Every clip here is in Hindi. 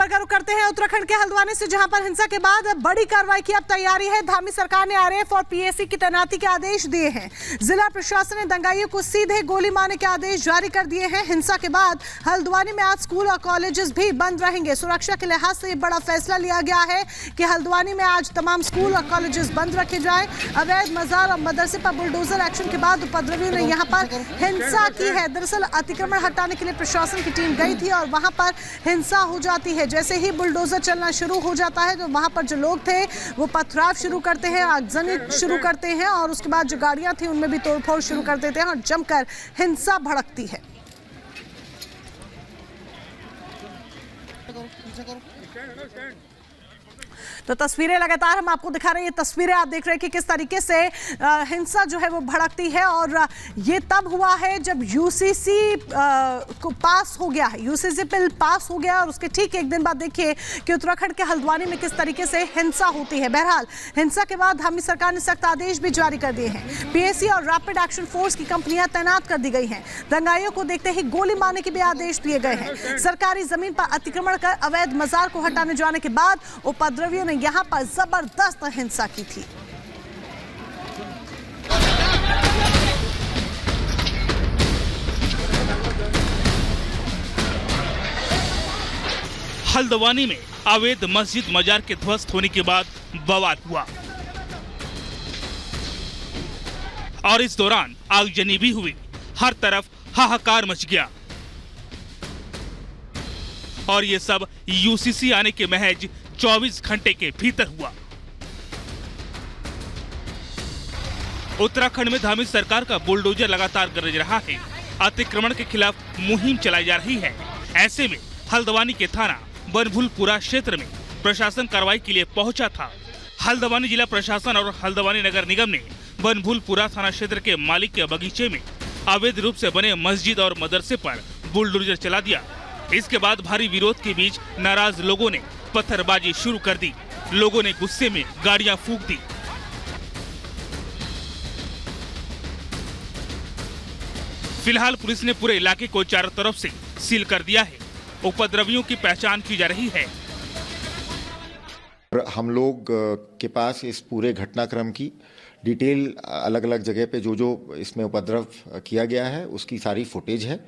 खबर का रुख करते हैं उत्तराखंड के हल्द्वानी से, जहां पर हिंसा के बाद बड़ी कार्रवाई की अब तैयारी है। धामी सरकार ने आरएएफ और पीएसी की तैनाती के आदेश दिए हैं। जिला प्रशासन ने दंगाइयों को सीधे गोली मारने के आदेश जारी कर दिए हैं। हिंसा के बाद हल्द्वानी में आज स्कूल और कॉलेजेस भी बंद रहेंगे। सुरक्षा के लिहाज से बड़ा फैसला लिया गया है कि हल्द्वानी में आज तमाम स्कूल और कॉलेजेस बंद रखे जाए। अवैध मजार और मदरसे पर बुलडोजर एक्शन के बाद उपद्रवियों ने यहाँ पर हिंसा की है। दरअसल अतिक्रमण हटाने के लिए प्रशासन की टीम गई थी और वहां पर हिंसा हो जाती है। जैसे ही बुलडोजर चलना शुरू हो जाता है तो वहां पर जो लोग थे वो पथराव शुरू करते हैं, आगजनी शुरू करते हैं और उसके बाद जो गाड़ियां थी उनमें भी तोड़फोड़ शुरू कर देते हैं और जमकर हिंसा भड़कती है। तो तस्वीरें लगातार हम आपको दिखा रहे हैं। ये तस्वीरें आप देख रहे हैं कि किस तरीके से हिंसा जो है वो भड़कती है और ये तब हुआ है जब यूसीसी को पास हो गया है। यूसीसी बिल पास हो गया और उसके ठीक एक दिन बाद देखिए कि उत्तराखंड के हल्द्वानी में किस तरीके से हिंसा होती है। बहरहाल हिंसा के बाद धामी सरकार ने सख्त आदेश भी जारी कर दिए हैं। पीएसी और रैपिड एक्शन फोर्स की कंपनियां तैनात कर दी गई हैं। दंगाइयों को देखते ही गोली मारने के भी आदेश दिए गए हैं। सरकारी जमीन पर अतिक्रमण कर अवैध मजार को हटाने जाने के बाद उपद्रवियों ने यहां पर जबरदस्त हिंसा की थी। हल्द्वानी में अवैध मस्जिद मजार के ध्वस्त होने के बाद बवाल हुआ और इस दौरान आगजनी भी हुई। हर तरफ हाहाकार मच गया और ये सब यूसीसी आने के महज 24 घंटे के भीतर हुआ। उत्तराखंड में धामी सरकार का बुलडोजर लगातार गरज रहा है। अतिक्रमण के खिलाफ मुहिम चलाई जा रही है। ऐसे में हल्द्वानी के थाना बनभूलपुरा क्षेत्र में प्रशासन कार्रवाई के लिए पहुंचा था। हल्द्वानी जिला प्रशासन और हल्द्वानी नगर निगम ने बनभूलपुरा थाना क्षेत्र के मालिक के बगीचे में अवैध रूप से बने मस्जिद और मदरसे पर बुलडोजर चला दिया। इसके बाद भारी विरोध के बीच नाराज लोगों ने पत्थरबाजी शुरू कर दी। लोगों ने गुस्से में गाड़ियां फूंक दी। फिलहाल पुलिस ने पूरे इलाके को चारों तरफ से सील कर दिया है। उपद्रवियों की पहचान की जा रही है। हम लोग के पास इस पूरे घटनाक्रम की डिटेल अलग अलग जगह पे जो जो इसमें उपद्रव किया गया है उसकी सारी फुटेज है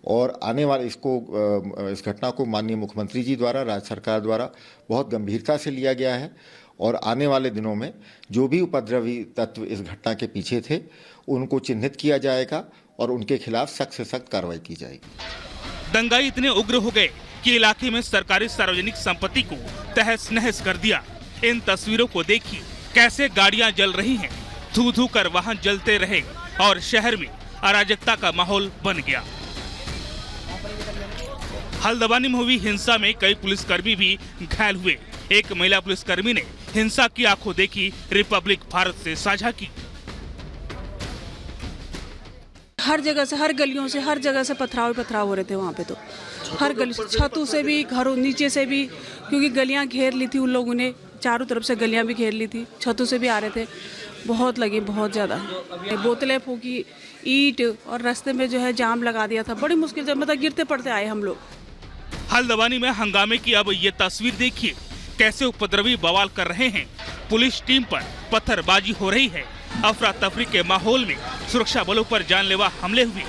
और आने वाले इस घटना को माननीय मुख्यमंत्री जी द्वारा, राज्य सरकार द्वारा बहुत गंभीरता से लिया गया है और आने वाले दिनों में जो भी उपद्रवी तत्व इस घटना के पीछे थे उनको चिन्हित किया जाएगा और उनके खिलाफ सख्त से सख्त कार्रवाई की जाएगी। दंगाई इतने उग्र हो गए कि इलाके में सरकारी सार्वजनिक संपत्ति को तहस नहस कर दिया। इन तस्वीरों को देखिए कैसे गाड़ियां जल रही हैं, धू धू कर वाहन जलते रहे और शहर में अराजकता का माहौल बन गया। हल्द्वानी में हुई हिंसा में कई पुलिसकर्मी भी घायल हुए। एक महिला पुलिसकर्मी ने हिंसा की आंखों देखी रिपब्लिक भारत से साझा की। हर जगह से, हर गलियों से, हर जगह से पथराव हो रहे थे वहाँ पे। तो हर गली, छतों से भी, घरों नीचे से भी, क्योंकि गलियाँ घेर ली थी उन लोगों ने, चारों तरफ से गलियाँ भी घेर ली थी, छतों से भी आ रहे थे। बहुत लगी, बहुत ज्यादा। बोतलें फूकी, ईंट और रास्ते में जो है जाम लगा दिया था। बड़ी मुश्किल से, मतलब गिरते पड़ते आए हम लोग। हल्द्वानी में हंगामे की अब ये तस्वीर देखिए कैसे उपद्रवी बवाल कर रहे हैं। पुलिस टीम पर पत्थरबाजी हो रही है। अफरा तफरी के माहौल में सुरक्षा बलों पर जानलेवा हमले हुए,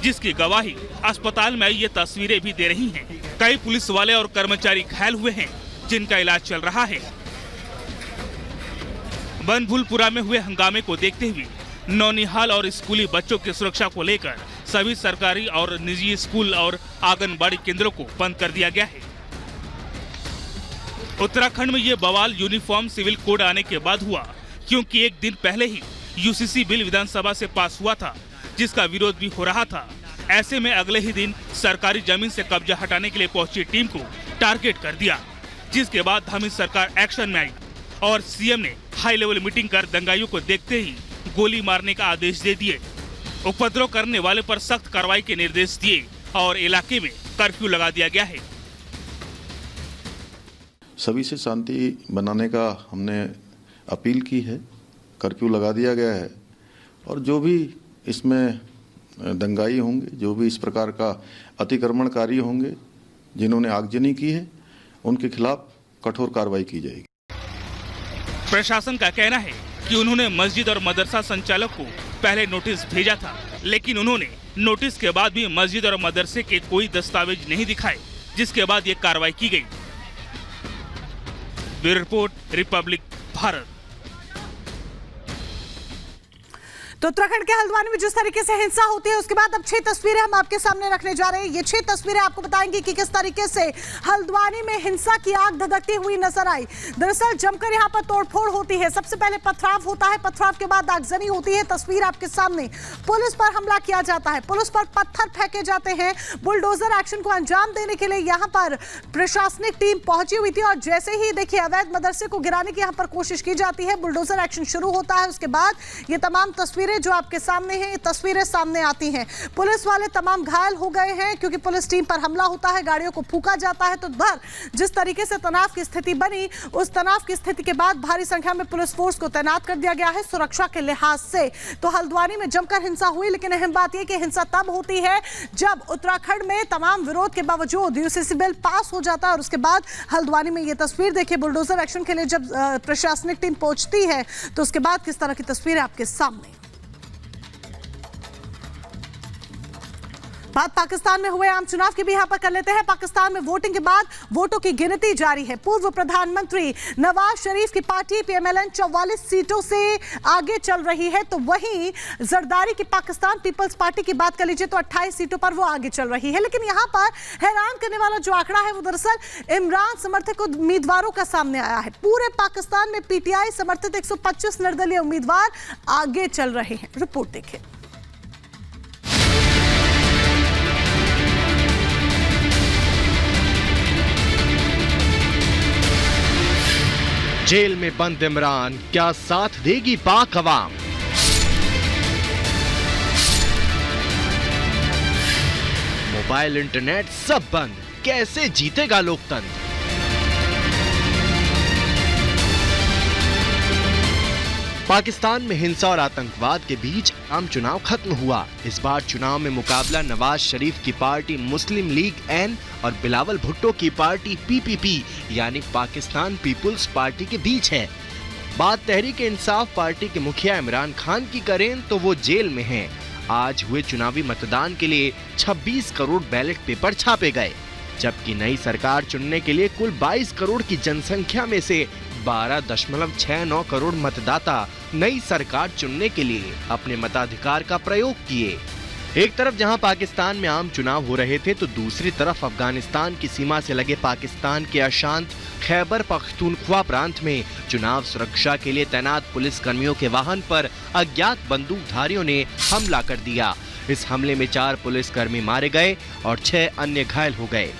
जिसकी गवाही अस्पताल में ये तस्वीरें भी दे रही हैं। कई पुलिस वाले और कर्मचारी घायल हुए हैं जिनका इलाज चल रहा है। बनभूलपुरा में हुए हंगामे को देखते हुए नौनिहाल और स्कूली बच्चों की सुरक्षा को लेकर सभी सरकारी और निजी स्कूल और आंगनबाड़ी केंद्रों को बंद कर दिया गया है। उत्तराखंड में ये बवाल यूनिफॉर्म सिविल कोड आने के बाद हुआ, क्योंकि एक दिन पहले ही यूसीसी बिल विधानसभा से पास हुआ था, जिसका विरोध भी हो रहा था। ऐसे में अगले ही दिन सरकारी जमीन से कब्जा हटाने के लिए पहुंची टीम को टारगेट कर दिया, जिसके बाद धामी सरकार एक्शन में आई और सीएम ने हाई लेवल मीटिंग कर दंगाइयों को देखते ही गोली मारने का आदेश दे दिए। उपद्रव करने वाले पर सख्त कार्रवाई के निर्देश दिए और इलाके में कर्फ्यू लगा दिया गया है। सभी से शांति बनाने का हमने अपील की है, कर्फ्यू लगा दिया गया है और जो भी इसमें दंगाई होंगे, जो भी इस प्रकार का अतिक्रमणकारी होंगे, जिन्होंने आगजनी की है, उनके खिलाफ कठोर कार्रवाई की जाएगी। प्रशासन का कहना है कि उन्होंने मस्जिद और मदरसा संचालक को पहले नोटिस भेजा था, लेकिन उन्होंने नोटिस के बाद भी मस्जिद और मदरसे के कोई दस्तावेज नहीं दिखाए, जिसके बाद ये कार्रवाई की गई। Bureau report, Republic Bharat. तो उत्तराखंड के हल्द्वानी में जिस तरीके से हिंसा होती है, उसके बाद अब 6 तस्वीरें हम आपके सामने रखने जा रहे हैं। ये 6 तस्वीरें आपको बताएंगी कि किस तरीके से हल्द्वानी में हिंसा की आग धधकती हुई नजर आई। दरअसल जमकर यहाँ पर तोड़फोड़ होती है। सबसे पहले पथराव होता है, पथराव के बाद आगजनी होती है। तस्वीर आपके सामने, पुलिस पर हमला किया जाता है, पुलिस पर पत्थर फेंके जाते हैं। बुलडोजर एक्शन को अंजाम देने के लिए यहाँ पर प्रशासनिक टीम पहुंची हुई थी और जैसे ही देखिए अवैध मदरसे को गिराने की यहाँ पर कोशिश की जाती है, बुलडोजर एक्शन शुरू होता है। उसके बाद ये तमाम तस्वीरें जो आपके सामने हैं, ये तस्वीरें सामने आती हैं। पुलिस वाले तमाम घायल हो गए हैं क्योंकि पुलिस टीम पर हमला होता है, गाड़ियों को फूंका जाता है। तो उधर जिस तरीके से तनाव की स्थिति बनी, उस तनाव की स्थिति के बाद भारी संख्या में पुलिस फोर्स को तैनात कर दिया गया है सुरक्षा के लिहाज से। तो हल्द्वानी में जमकर हिंसा हुई, लेकिन अहम बात यह कि हिंसा तब होती है जब उत्तराखंड में तमाम विरोध के बावजूद यूसीसी बिल पास हो जाता है और उसके बाद हल्द्वानी में ये तस्वीर देखिए, बुलडोजर एक्शन के लिए जब प्रशासनिक टीम पहुंचती है तो उसके बाद किस तरह की तस्वीर है आपके सामने। बात पाकिस्तान में हुए आम चुनाव की भी यहां पर कर लेते हैं। पाकिस्तान में वोटिंग के बाद वोटों की गिनती जारी है। पूर्व प्रधानमंत्री नवाज शरीफ की पार्टी पीएमएलएन 44 सीटों से आगे चल रही है, तो वहीं जरदारी की पाकिस्तान पीपल्स पार्टी की बात कर लीजिए तो 28 सीटों पर वो आगे चल रही है। लेकिन यहां पर हैरान करने वाला जो आंकड़ा है वो दरअसल इमरान समर्थक उम्मीदवारों का सामने आया है। पूरे पाकिस्तान में पीटीआई समर्थित 125 निर्दलीय उम्मीदवार आगे चल रहे हैं। रिपोर्ट देखिए। जेल में बंद इमरान, क्या साथ देगी पाक अवाम? मोबाइल इंटरनेट सब बंद, कैसे जीतेगा लोकतंत्र? पाकिस्तान में हिंसा और आतंकवाद के बीच आम चुनाव खत्म हुआ। इस बार चुनाव में मुकाबला नवाज शरीफ की पार्टी मुस्लिम लीग एन और बिलावल भुट्टो की पार्टी पीपीपी यानी पाकिस्तान पीपुल्स पार्टी के बीच है। बात तहरीक इंसाफ पार्टी के मुखिया इमरान खान की करें तो वो जेल में हैं। आज हुए चुनावी मतदान के लिए 26 करोड़ बैलेट पेपर छापे गए, जबकि नई सरकार चुनने के लिए कुल 22 करोड़ की जनसंख्या में से 12.69 करोड़ मतदाता नई सरकार चुनने के लिए अपने मताधिकार का प्रयोग किए। एक तरफ जहां पाकिस्तान में आम चुनाव हो रहे थे, तो दूसरी तरफ अफगानिस्तान की सीमा से लगे पाकिस्तान के अशांत खैबर पख्तूनख्वा प्रांत में चुनाव सुरक्षा के लिए तैनात पुलिस कर्मियों के वाहन पर अज्ञात बंदूकधारियों ने हमला कर दिया। इस हमले में 4 पुलिसकर्मी मारे गए और 6 अन्य घायल हो गए।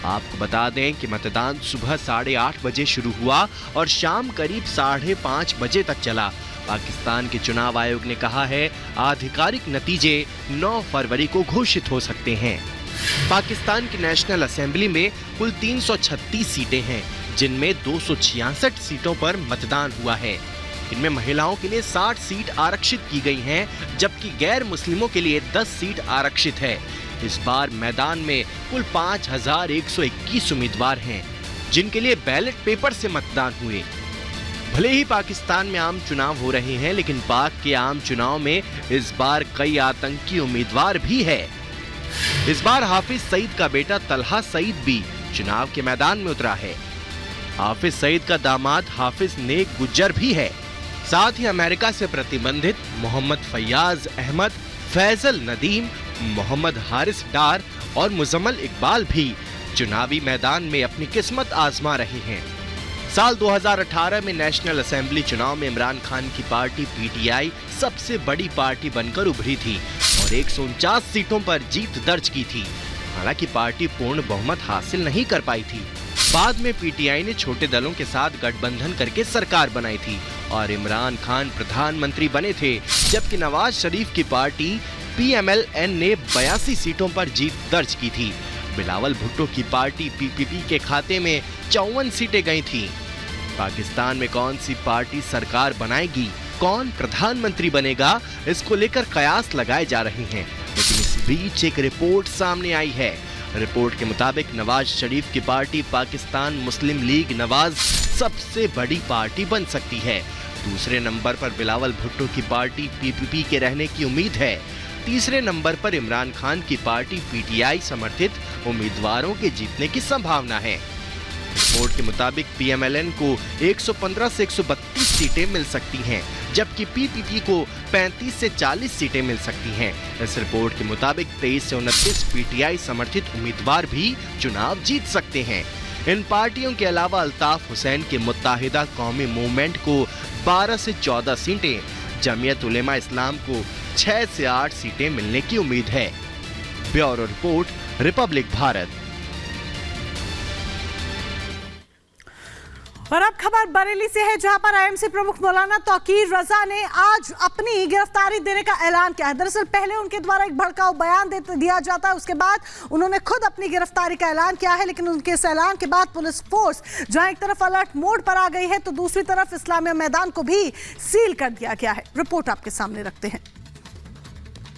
आपको बता दें कि मतदान सुबह 8:30 बजे शुरू हुआ और शाम करीब 5:30 बजे तक चला। पाकिस्तान के चुनाव आयोग ने कहा है आधिकारिक नतीजे 9 फरवरी को घोषित हो सकते हैं। पाकिस्तान की नेशनल असेंबली में कुल 336 सीटें हैं, जिनमें 266 सीटों पर मतदान हुआ है। इनमें महिलाओं के लिए 60 सीट आरक्षित की गई हैं, जबकि गैर मुस्लिमों के लिए 10 सीट आरक्षित है। इस बार मैदान में कुल 5121 उम्मीदवार हैं, जिनके लिए बैलेट पेपर से मतदान हुए। भले ही पाकिस्तान में आम चुनाव हो रहे हैं, लेकिन पाक के आम चुनाव में इस बार कई आतंकी उम्मीदवार भी है। इस बार हाफिज सईद का बेटा तलहा सईद भी चुनाव के मैदान में उतरा है। हाफिज सईद का दामाद हाफिज नेक गुज्जर भी है। साथ ही अमेरिका से प्रतिबंधित मोहम्मद फैयाज अहमद, फैजल नदीम, मोहम्मद हारिस डार और मुजम्मल इकबाल भी चुनावी मैदान में अपनी किस्मत आजमा रहे हैं। साल 2018 में नेशनल असेंबली चुनाव में इमरान खान की पार्टी पीटीआई सबसे बड़ी पार्टी बनकर उभरी थी और 149 सीटों पर जीत दर्ज की थी। हालांकि पार्टी पूर्ण बहुमत हासिल नहीं कर पाई थी। बाद में पीटीआई ने छोटे दलों के साथ गठबंधन करके सरकार बनाई थी और इमरान खान प्रधानमंत्री बने थे, जबकि नवाज शरीफ की पार्टी पीएमएलएन ने 82 सीटों पर जीत दर्ज की थी। बिलावल भुट्टो की पार्टी पीपीपी के खाते में 54 सीटें गई थीं। पाकिस्तान में कौन सी पार्टी सरकार बनाएगी, कौन प्रधानमंत्री बनेगा, इसको लेकर कयास लगाए जा रहे हैं। लेकिन इस बीच एक रिपोर्ट सामने आई है। रिपोर्ट के मुताबिक नवाज शरीफ की पार्टी पाकिस्तान मुस्लिम लीग नवाज सबसे बड़ी पार्टी बन सकती है। दूसरे नंबर पर बिलावल भुट्टो की पार्टी पीपीपी के रहने की उम्मीद है। तीसरे नंबर पर इमरान खान की पार्टी पीटीआई समर्थित उम्मीदवारों के जीतने की संभावना है। रिपोर्ट के मुताबिक पीएमएलएन को 115 से 132 सीटें मिल सकती हैं, जबकि पीपीपी को 35 से 40 सीटें मिल सकती हैं। इस रिपोर्ट के मुताबिक 23 से 29 पीटीआई समर्थित उम्मीदवार भी चुनाव जीत सकते हैं। इन पार्टियों के अलावा अल्ताफ हुसैन के मुत्ताहिदा कौमी मूवमेंट को 12 से 14 सीटें, जमीयत उलेमा इस्लाम को 6 से 8 सीटें मिलने की उम्मीद है। Bureau report, Republic Bharat. और अब खबर बरेली से है, जहां पर आईएमसी प्रमुख मौलाना तौकीर रजा ने आज अपनी गिरफ्तारी देने का ऐलान किया है। दरअसल पहले उनके द्वारा एक भड़काऊ बयान दिया जाता है, उसके बाद उन्होंने खुद अपनी गिरफ्तारी का ऐलान किया है। लेकिन उनके इस ऐलान के बाद पुलिस फोर्स जहां एक तरफ अलर्ट मोड पर आ गई है, तो दूसरी तरफ इस्लामिया मैदान को भी सील कर दिया गया है। रिपोर्ट आपके सामने रखते हैं।